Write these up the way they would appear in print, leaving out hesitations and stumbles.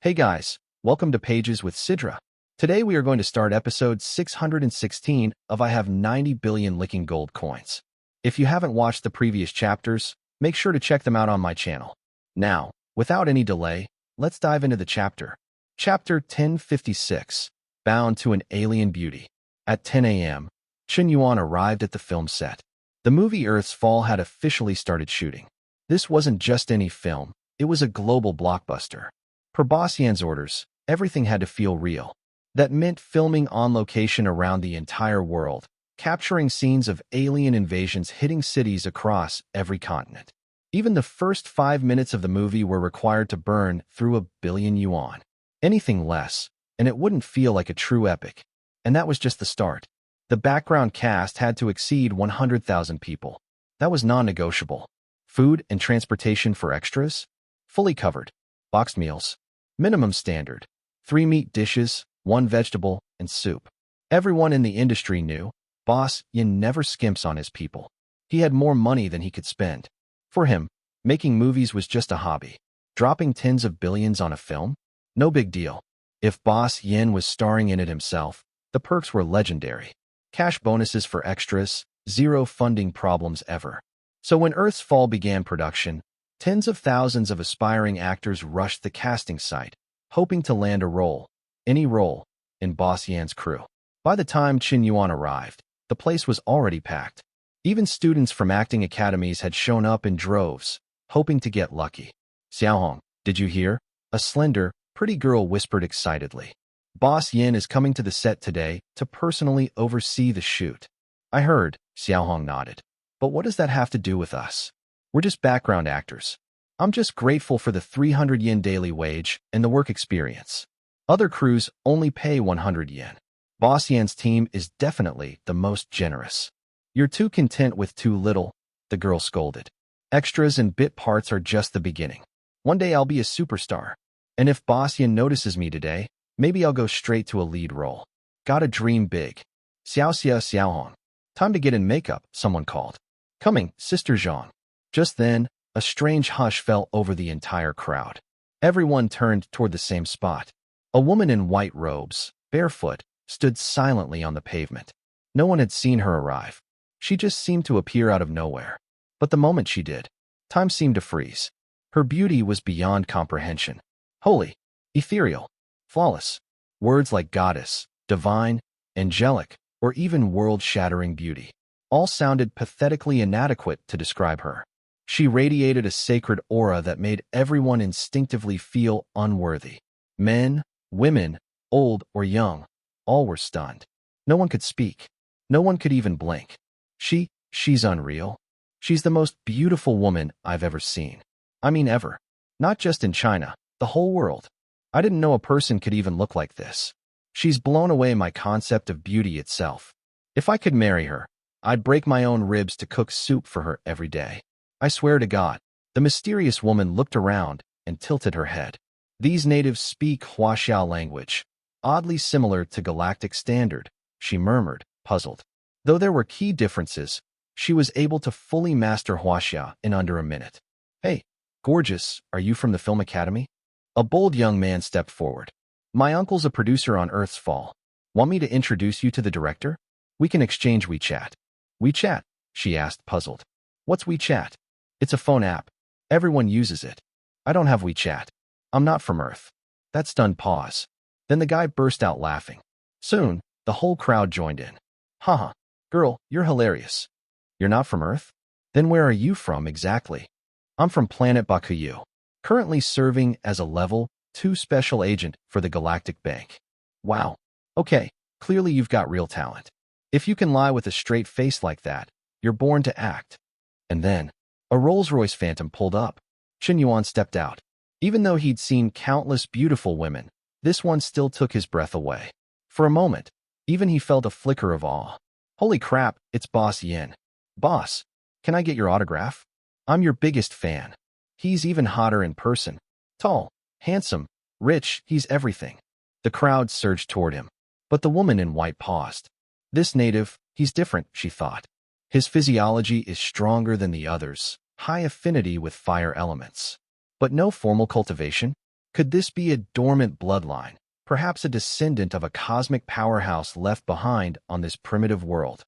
Hey guys, welcome to Pages with Sidra. Today we are going to start episode 616 of I Have 90 Billion Licking Gold Coins. If you haven't watched the previous chapters, make sure to check them out on my channel. Now, without any delay, let's dive into the chapter. Chapter 1056, Bound to an Alien Beauty. At 10 a.m., Qian Yuan arrived at the film set. The movie Earth's Fall had officially started shooting. This wasn't just any film, it was a global blockbuster. Per Boss Yan's orders, everything had to feel real. That meant filming on location around the entire world, capturing scenes of alien invasions hitting cities across every continent. Even the first 5 minutes of the movie were required to burn through 1 billion yuan. Anything less, and it wouldn't feel like a true epic. And that was just the start. The background cast had to exceed 100,000 people. That was non-negotiable. Food and transportation for extras? Fully covered. Boxed meals. Minimum standard. 3 meat dishes, 1 vegetable, and soup. Everyone in the industry knew, Boss Yan never skimps on his people. He had more money than he could spend. For him, making movies was just a hobby. Dropping tens of billions on a film? No big deal. If Boss Yan was starring in it himself, the perks were legendary. Cash bonuses for extras, zero funding problems ever. So when Earth's Fall began production, tens of thousands of aspiring actors rushed the casting site, hoping to land a role, any role, in Boss Yan's crew. By the time Qian Yuan arrived, the place was already packed. Even students from acting academies had shown up in droves, hoping to get lucky. Xiaohong, did you hear? A slender, pretty girl whispered excitedly. Boss Yan is coming to the set today to personally oversee the shoot. I heard, Xiaohong nodded. But what does that have to do with us? We're just background actors. I'm just grateful for the 300 yen daily wage and the work experience. Other crews only pay 100 yen. Boss Yan's team is definitely the most generous. You're too content with too little, the girl scolded. Extras and bit parts are just the beginning. One day I'll be a superstar. And if Boss Yan notices me today, maybe I'll go straight to a lead role. Gotta dream big. Xiaohong. Time to get in makeup, someone called. Coming, Sister Zhang. Just then, a strange hush fell over the entire crowd. Everyone turned toward the same spot. A woman in white robes, barefoot, stood silently on the pavement. No one had seen her arrive. She just seemed to appear out of nowhere. But the moment she did, time seemed to freeze. Her beauty was beyond comprehension. Holy, ethereal, flawless. Words like goddess, divine, angelic, or even world-shattering beauty all sounded pathetically inadequate to describe her. She radiated a sacred aura that made everyone instinctively feel unworthy. Men, women, old or young, all were stunned. No one could speak. No one could even blink. She's unreal. She's the most beautiful woman I've ever seen. I mean ever. Not just in China, the whole world. I didn't know a person could even look like this. She's blown away my concept of beauty itself. If I could marry her, I'd break my own ribs to cook soup for her every day. I swear to God. The mysterious woman looked around and tilted her head. These natives speak Huaxiao language, oddly similar to Galactic Standard, she murmured, puzzled. Though there were key differences, she was able to fully master Huaxiao in under a minute. Hey, gorgeous, are you from the Film Academy? A bold young man stepped forward. My uncle's a producer on Earth's Fall. Want me to introduce you to the director? We can exchange WeChat. WeChat? She asked, puzzled. What's WeChat? It's a phone app. Everyone uses it. I don't have WeChat. I'm not from Earth. That stunned pause. Then the guy burst out laughing. Soon, the whole crowd joined in. Haha, girl, you're hilarious. You're not from Earth? Then where are you from exactly? I'm from planet Bakuyu, currently serving as a level 2 special agent for the Galactic Bank. Wow. Okay, clearly you've got real talent. If you can lie with a straight face like that, you're born to act. And then, a Rolls-Royce Phantom pulled up. Qian Yuan stepped out. Even though he'd seen countless beautiful women, this one still took his breath away. For a moment, even he felt a flicker of awe. Holy crap, it's Boss Yan. Boss, can I get your autograph? I'm your biggest fan. He's even hotter in person. Tall, handsome, rich, he's everything. The crowd surged toward him. But the woman in white paused. This native, he's different, she thought. His physiology is stronger than the others, high affinity with fire elements. But no formal cultivation? Could this be a dormant bloodline, perhaps a descendant of a cosmic powerhouse left behind on this primitive world?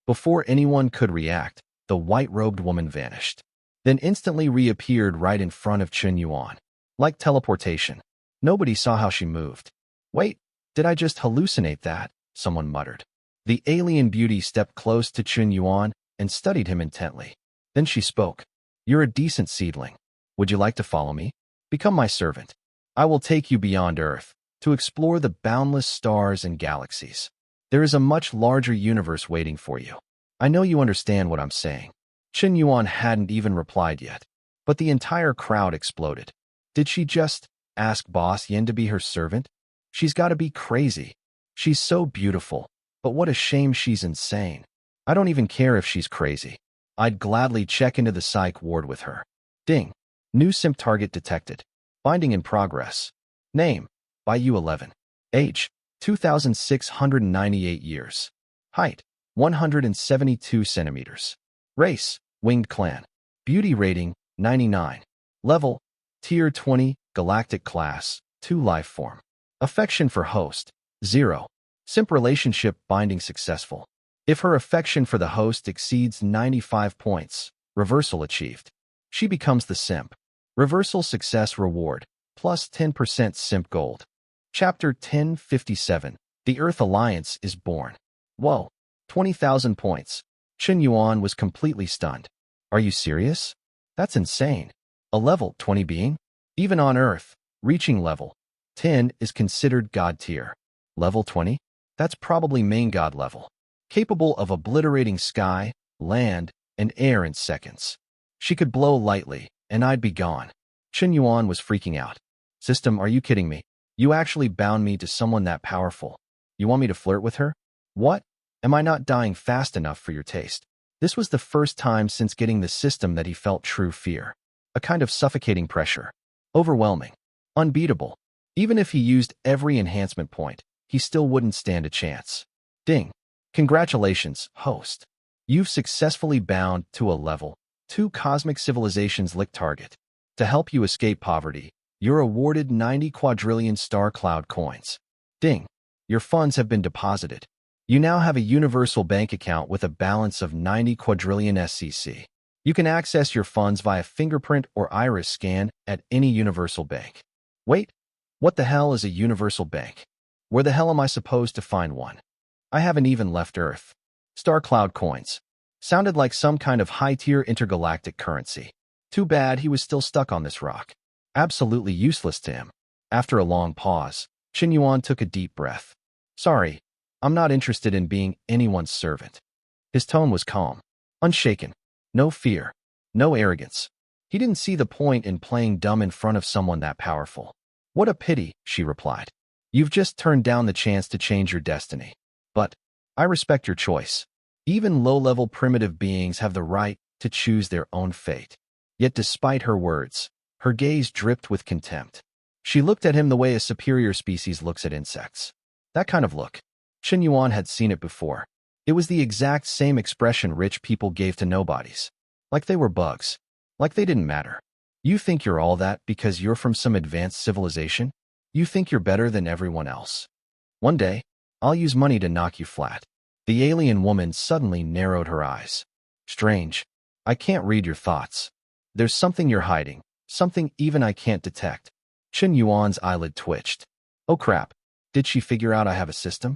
Before anyone could react, the white-robed woman vanished, then instantly reappeared right in front of Qian Yuan. Like teleportation. Nobody saw how she moved. Wait, did I just hallucinate that? Someone muttered. The alien beauty stepped close to Qian Yuan and studied him intently. Then she spoke. You're a decent seedling. Would you like to follow me? Become my servant. I will take you beyond Earth, to explore the boundless stars and galaxies. There is a much larger universe waiting for you. I know you understand what I'm saying. Qian Yuan hadn't even replied yet, but the entire crowd exploded. Did she just ask Boss Yin to be her servant? She's got to be crazy. She's so beautiful, but what a shame she's insane. I don't even care if she's crazy. I'd gladly check into the psych ward with her. Ding. New simp target detected. Binding in progress. Name. By U11. Age. 2,698 years. Height. 172 centimeters. Race. Winged clan. Beauty rating. 99. Level. Tier 20. Galactic class. 2 life form. Affection for host. 0. Simp relationship binding successful. If her affection for the host exceeds 95 points, reversal achieved. She becomes the simp. Reversal success reward, plus 10% simp gold. Chapter 1057. The Earth Alliance is born. Whoa, 20,000 points. Qian Yuan was completely stunned. Are you serious? That's insane. A level 20 being? Even on Earth, reaching level 10 is considered God tier. Level 20? That's probably main god level. Capable of obliterating sky, land, and air in seconds. She could blow lightly, and I'd be gone. Qian Yuan was freaking out. System, are you kidding me? You actually bound me to someone that powerful. You want me to flirt with her? What? Am I not dying fast enough for your taste? This was the first time since getting the system that he felt true fear. A kind of suffocating pressure. Overwhelming. Unbeatable. Even if he used every enhancement point, he still wouldn't stand a chance. Ding. Congratulations, host. You've successfully bound to a level 2 cosmic civilizations lick target. To help you escape poverty, you're awarded 90 quadrillion star cloud coins. Ding. Your funds have been deposited. You now have a universal bank account with a balance of 90 quadrillion SCC. You can access your funds via fingerprint or iris scan at any universal bank. Wait, what the hell is a universal bank? Where the hell am I supposed to find one? I haven't even left Earth. Star cloud coins. Sounded like some kind of high-tier intergalactic currency. Too bad he was still stuck on this rock. Absolutely useless to him. After a long pause, Qian Yuan took a deep breath. Sorry, I'm not interested in being anyone's servant. His tone was calm, unshaken. No fear, no arrogance. He didn't see the point in playing dumb in front of someone that powerful. What a pity, she replied. You've just turned down the chance to change your destiny. But I respect your choice. Even low-level primitive beings have the right to choose their own fate. Yet despite her words, her gaze dripped with contempt. She looked at him the way a superior species looks at insects. That kind of look. Qian Yuan had seen it before. It was the exact same expression rich people gave to nobodies. Like they were bugs. Like they didn't matter. You think you're all that because you're from some advanced civilization? You think you're better than everyone else. One day, I'll use money to knock you flat. The alien woman suddenly narrowed her eyes. Strange. I can't read your thoughts. There's something you're hiding, something even I can't detect. Qian Yuan's eyelid twitched. Oh crap. Did she figure out I have a system?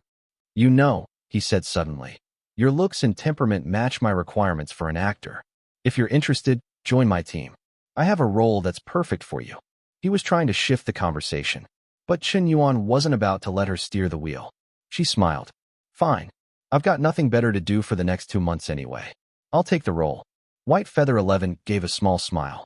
You know, he said suddenly. Your looks and temperament match my requirements for an actor. If you're interested, join my team. I have a role that's perfect for you. He was trying to shift the conversation, but Qian Yuan wasn't about to let her steer the wheel. She smiled. Fine. I've got nothing better to do for the next 2 months anyway. I'll take the role. White Feather 11 gave a small smile.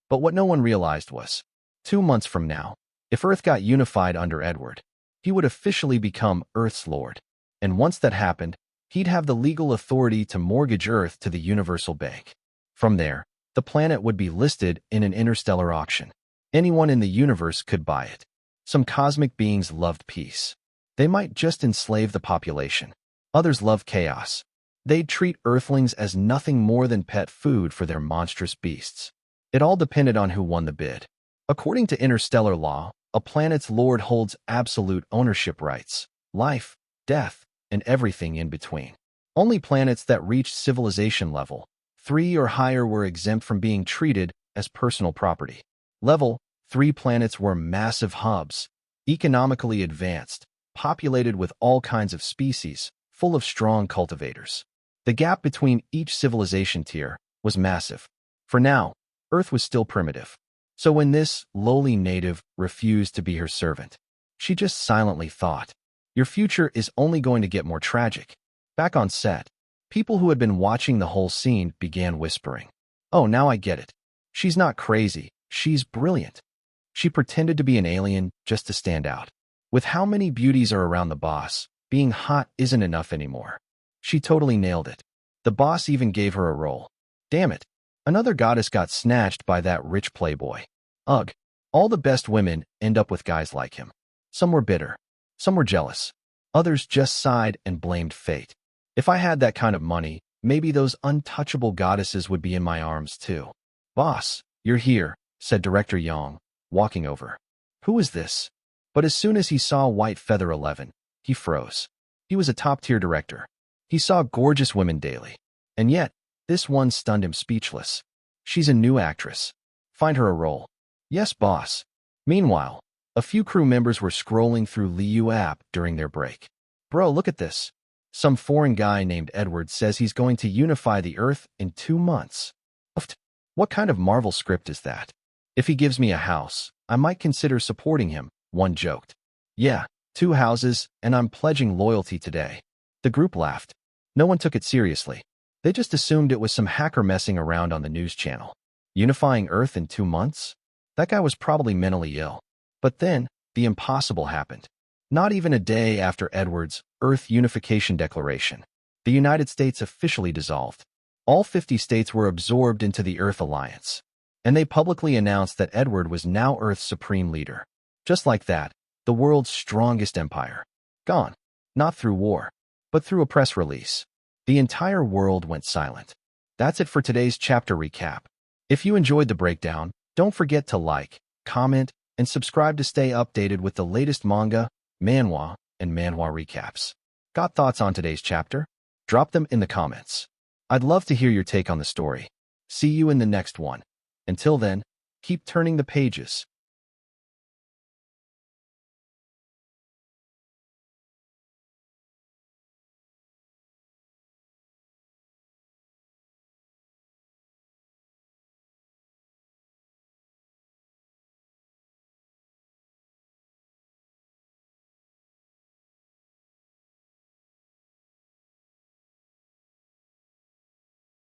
But what no one realized was, 2 months from now, if Earth got unified under Edward, he would officially become Earth's Lord. And once that happened, he'd have the legal authority to mortgage Earth to the Universal Bank. From there, the planet would be listed in an interstellar auction. Anyone in the universe could buy it. Some cosmic beings loved peace. They might just enslave the population. Others loved chaos. They'd treat Earthlings as nothing more than pet food for their monstrous beasts. It all depended on who won the bid. According to interstellar law, A planet's lord holds absolute ownership rights, life, death, and everything in between. Only planets that reached civilization level 3 or higher were exempt from being treated as personal property. Level 3 planets were massive hubs, economically advanced, populated with all kinds of species, full of strong cultivators. The gap between each civilization tier was massive. For now, Earth was still primitive. So when this lowly native refused to be her servant, she just silently thought, "Your future is only going to get more tragic." Back on set, people who had been watching the whole scene began whispering, "Oh, now I get it. She's not crazy, she's brilliant. She pretended to be an alien just to stand out. With how many beauties are around the boss, being hot isn't enough anymore. She totally nailed it. The boss even gave her a role. Damn it. Another goddess got snatched by that rich playboy. Ugh. All the best women end up with guys like him. Some were bitter. Some were jealous. Others just sighed and blamed fate. If I had that kind of money, maybe those untouchable goddesses would be in my arms too." "Boss, you're here," said Director Yang, walking over. "Who is this?" But as soon as he saw White Feather 11, he froze. He was a top-tier director. He saw gorgeous women daily. And yet, this one stunned him speechless. "She's a new actress. Find her a role." "Yes, boss." Meanwhile, a few crew members were scrolling through Liu app during their break. "Bro, look at this. Some foreign guy named Edward says he's going to unify the Earth in 2 months. What kind of Marvel script is that? If he gives me a house, I might consider supporting him," one joked. "Yeah, 2 houses, and I'm pledging loyalty today." The group laughed. No one took it seriously. They just assumed it was some hacker messing around on the news channel. Unifying Earth in 2 months? That guy was probably mentally ill. But then, the impossible happened. Not even a day after Edward's Earth Unification Declaration, the United States officially dissolved. All 50 states were absorbed into the Earth Alliance, and they publicly announced that Edward was now Earth's supreme leader. Just like that, the world's strongest empire. Gone. Not through war, but through a press release. The entire world went silent. That's it for today's chapter recap. If you enjoyed the breakdown, don't forget to like, comment, and subscribe to stay updated with the latest manga, manhwa, and manhwa recaps. Got thoughts on today's chapter? Drop them in the comments. I'd love to hear your take on the story. See you in the next one. Until then, keep turning the pages.